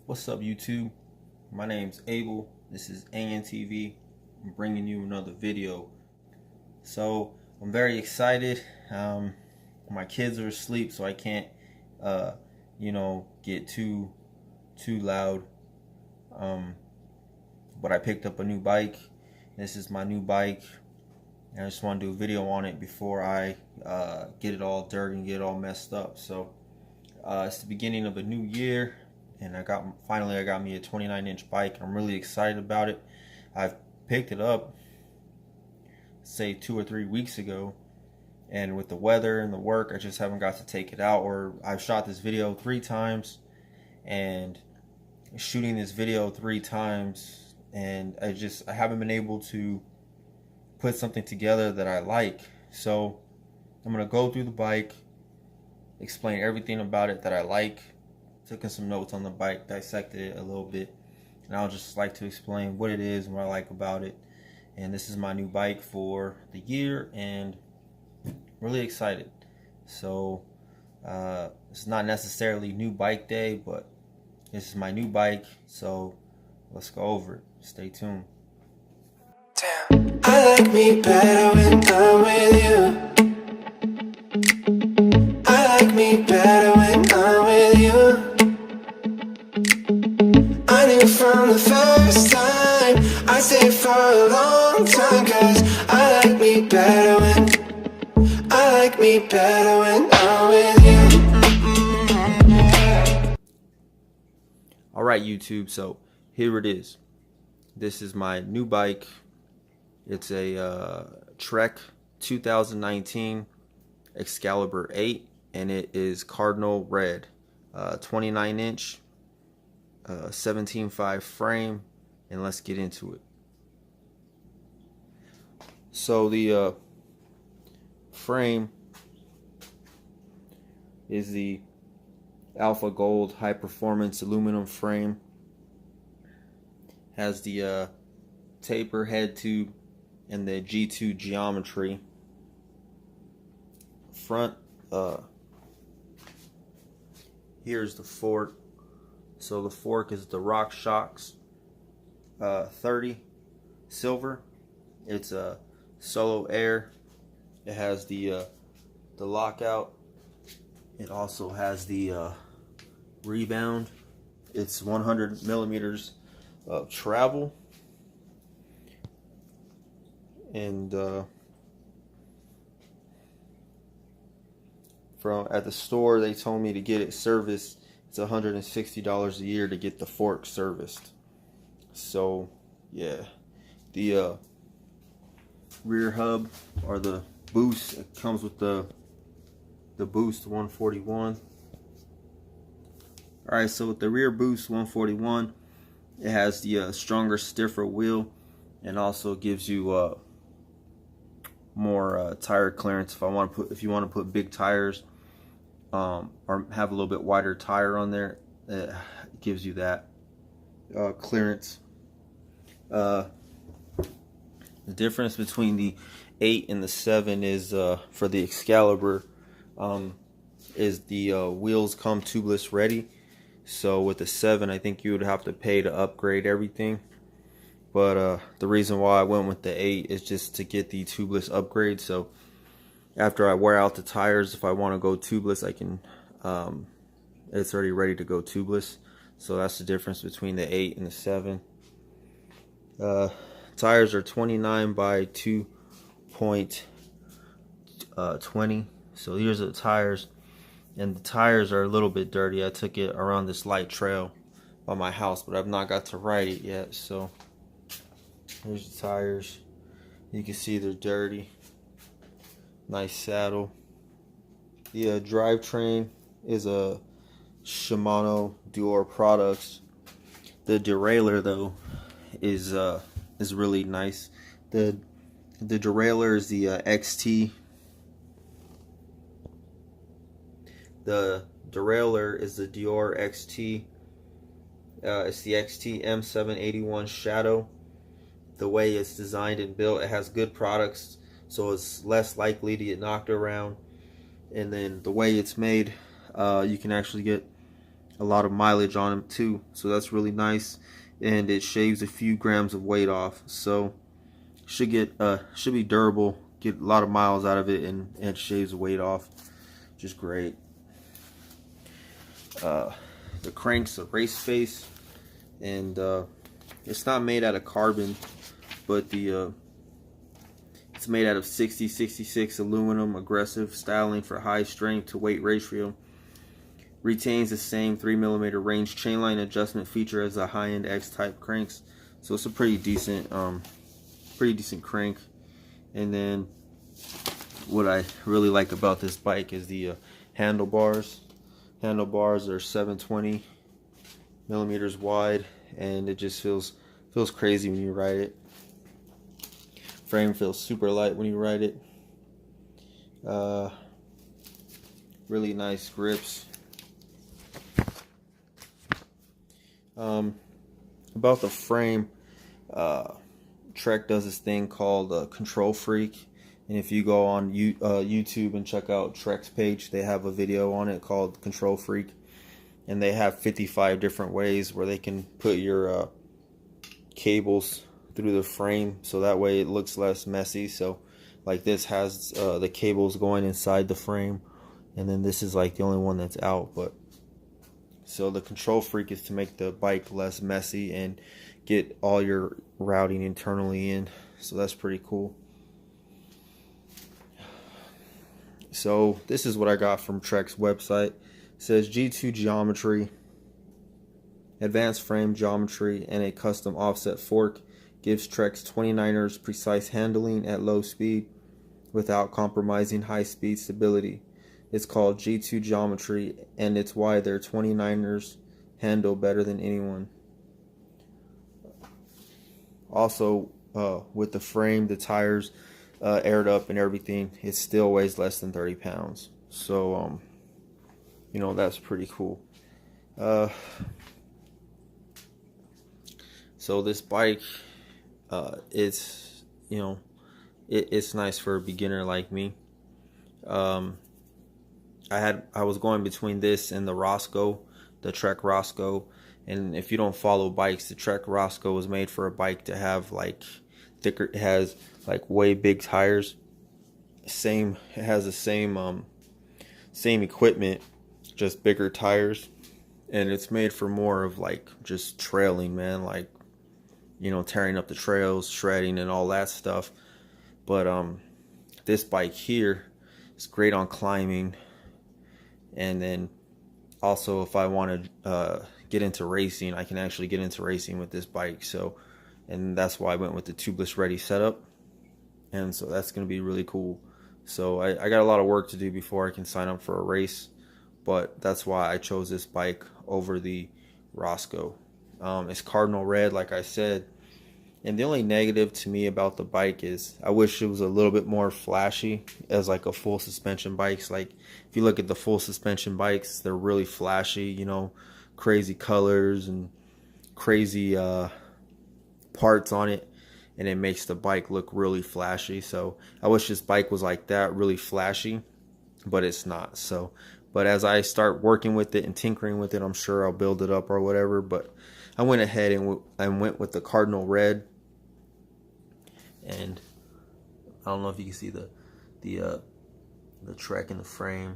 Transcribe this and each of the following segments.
What's up, YouTube? My name's Abel. This is ANTV. I'm bringing you another video. So I'm very excited. My kids are asleep, so I can't, get too loud. But I picked up a new bike. This is my new bike, and I just want to do a video on it before I get it all dirty and get it all messed up. So it's the beginning of a new year, and I got me a 29-inch bike. I'm really excited about it. I've picked it up, say 2 or 3 weeks ago, and with the weather and the work, I just haven't got to take it out. Or I've shot this video 3 times, and shooting this video 3 times, and I haven't been able to put something together that I like. So I'm gonna go through the bike, explain everything about it that I like, took in some notes on the bike, dissected it a little bit, and I'll just like to explain what it is and what I like about it. And this is my new bike for the year, and really excited. So it's not necessarily new bike day, but this is my new bike, so let's go over it. Stay tuned. Damn. I like me better when I'm with you. I like me better when I'm with you. I knew from the first time I'd stay for a long time, 'cause I like me better when I'm with you. Alright, YouTube, so here it is. This is my new bike. It's a Trek 2019 Xcaliber 8, and it is Cardinal Red, 29-inch, 17.5 frame, and let's get into it. So the frame is the Alpha Gold high performance aluminum frame. Has the taper head tube and the G2 geometry. Front, here's the fork. So the fork is the RockShox 30 silver. It's a solo air. It has the lockout. It also has the rebound. It's 100 millimeters of travel, and at the store they told me to get it serviced. It's $160 a year to get the fork serviced. So yeah, the rear hub, or the boost, it comes with the boost 141. Alright, so with the rear boost 141, it has the stronger, stiffer wheel, and also gives you more tire clearance if you want to put big tires, or have a little bit wider tire on there. It gives you that clearance. The difference between the 8 and the 7 is for the Xcaliber, is the wheels come tubeless ready. So with the 7, I think you would have to pay to upgrade everything. But the reason why I went with the 8 is just to get the tubeless upgrade. So after I wear out the tires, if I want to go tubeless, I can. It's already ready to go tubeless. So that's the difference between the 8 and the 7. Tires are 29 by 2.20. So here's the tires. And the tires are a little bit dirty. I took it around this light trail by my house, but I've not got to ride it yet. So here's the tires. You can see they're dirty. Nice saddle. The drivetrain is a Shimano Dual Products. The derailleur though is really nice. The derailleur is the XT. The derailleur is the Dior XT. It's the XT M781 Shadow. The way it's designed and built, it has good products, so it's less likely to get knocked around. And then the way it's made, you can actually get a lot of mileage on them too, so that's really nice, and it shaves a few grams of weight off. So should be durable, get a lot of miles out of it, and shaves the weight off, just great. The crank's a race face, and it's not made out of carbon, but it's made out of 60-66 aluminum, aggressive styling for high strength to weight ratio. Retains the same 3mm range chainline adjustment feature as the high-end X-type cranks, so it's a pretty decent crank. And then what I really like about this bike is the handlebars. Handlebars are 720 millimeters wide, and it just feels crazy when you ride it. Frame feels super light when you ride it. Really nice grips. About the frame, Trek does this thing called Control Freak, and if you go on YouTube and check out Trek's page, they have a video on it called Control Freak, and they have 55 different ways where they can put your cables through the frame, so that way it looks less messy. So like this has the cables going inside the frame, and then this is like the only one that's out. But so the Control Freak is to make the bike less messy and get all your routing internally in, so that's pretty cool. So this is what I got from Trek's website. It says G2 geometry, advanced frame geometry, and a custom offset fork gives Trek's 29ers precise handling at low speed without compromising high speed stability. It's called G2 geometry, and it's why their 29ers handle better than anyone. Also, with the frame, the tires aired up and everything, it still weighs less than 30 pounds. So, you know, that's pretty cool. So this bike, it's, you know, it's nice for a beginner like me. I was going between this and the Roscoe, the Trek Roscoe, and if you don't follow bikes, the Trek Roscoe was made for a bike to have like thicker, it has like way big tires. It has the same equipment, just bigger tires, and it's made for more of like just trailing, man, like, you know, tearing up the trails, shredding and all that stuff. But this bike here is great on climbing. And then also, if I want to get into racing, I can actually get into racing with this bike. So, and that's why I went with the tubeless ready setup, and so that's going to be really cool. So I got a lot of work to do before I can sign up for a race, but that's why I chose this bike over the Roscoe. It's cardinal red, like I said. And the only negative to me about the bike is I wish it was a little bit more flashy as like a full suspension bikes. Like if you look at the full suspension bikes, they're really flashy, you know, crazy colors and crazy parts on it, and it makes the bike look really flashy. So I wish this bike was like that, really flashy, but it's not. So, but as I start working with it and tinkering with it, I'm sure I'll build it up or whatever. But I went ahead and went with the cardinal red, and I don't know if you can see the Trek in the frame.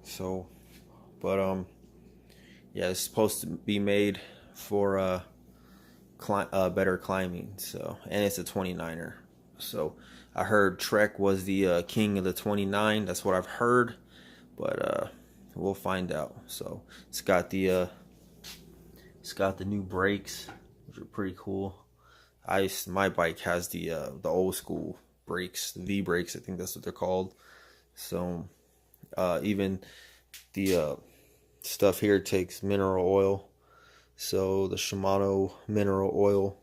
So, but yeah, it's supposed to be made for better climbing. So, and it's a 29er. So I heard Trek was the king of the 29. That's what I've heard, but we'll find out. So it's got the new brakes, which are pretty cool. My bike has the old school brakes, the V brakes, I think that's what they're called. So even the stuff here takes mineral oil, so the Shimano mineral oil,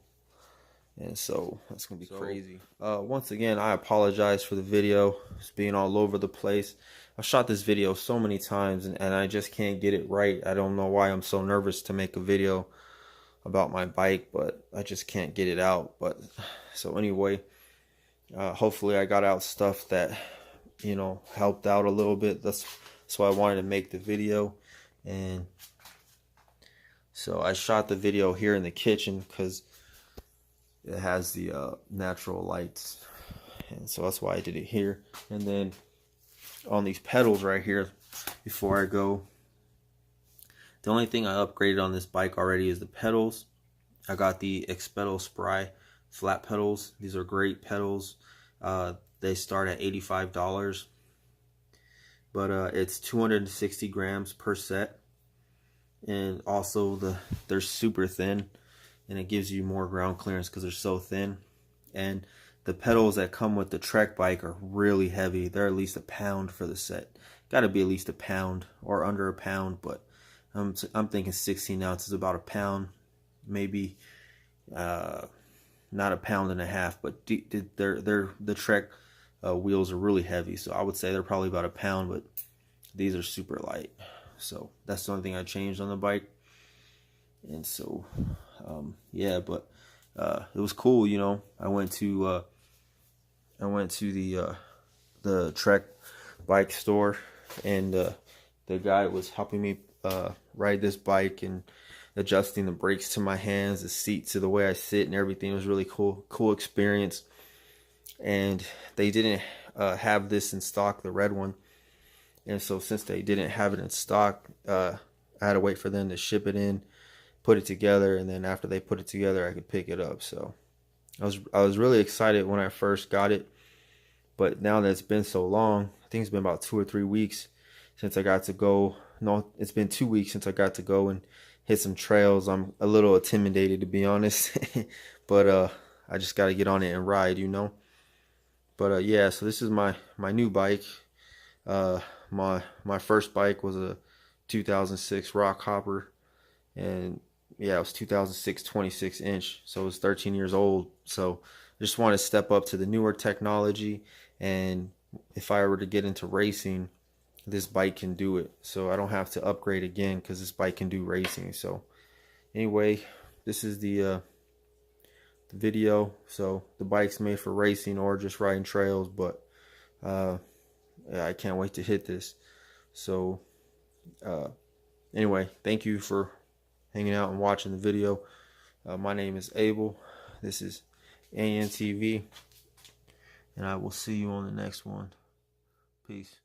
and so that's gonna be crazy. Once again, I apologize for the video. It's being all over the place. I've shot this video so many times, and I just can't get it right. I don't know why I'm so nervous to make a video about my bike, but I just can't get it out. But so anyway, hopefully I got out stuff that, you know, helped out a little bit. That's why I wanted to make the video. And so I shot the video here in the kitchen because it has the natural lights, and so that's why I did it here. And then on these pedals right here, before I go, the only thing I upgraded on this bike already is the pedals. I got the Xcaliber flat pedals. These are great pedals. They start at $85, but it's 260 grams per set, and also they're super thin, and it gives you more ground clearance because they're so thin. And the pedals that come with the Trek bike are really heavy. They're at least a pound for the set. Got to be at least a pound or under a pound, but I'm thinking 16 ounces, about a pound, maybe not a pound and a half. But the Trek wheels are really heavy, so I would say they're probably about a pound, but these are super light. So that's the only thing I changed on the bike. And so yeah, but it was cool, you know. I went to the Trek bike store, and the guy was helping me ride this bike and adjusting the brakes to my hands, the seat to the way I sit, and everything. It was really cool experience. And they didn't have this in stock, the red one, and so since they didn't have it in stock, I had to wait for them to ship it in, put it together, and then after they put it together, I could pick it up. So I was really excited when I first got it, but now that it's been so long, I think it's been about 2 or 3 weeks since I got to go. No, it's been 2 weeks since I got to go and hit some trails. I'm a little intimidated, to be honest, but I just got to get on it and ride, you know. But yeah, so this is my new bike. My first bike was a 2006 Rock Hopper, and yeah, it was 2006 26 inch, so it was 13 years old. So I just want to step up to the newer technology, and if I were to get into racing, this bike can do it. So I don't have to upgrade again because this bike can do racing. So anyway, this is the video. So the bike's made for racing or just riding trails, but yeah, I can't wait to hit this. So anyway, thank you for hanging out and watching the video. My name is Abel. This is ANTV, and I will see you on the next one. Peace.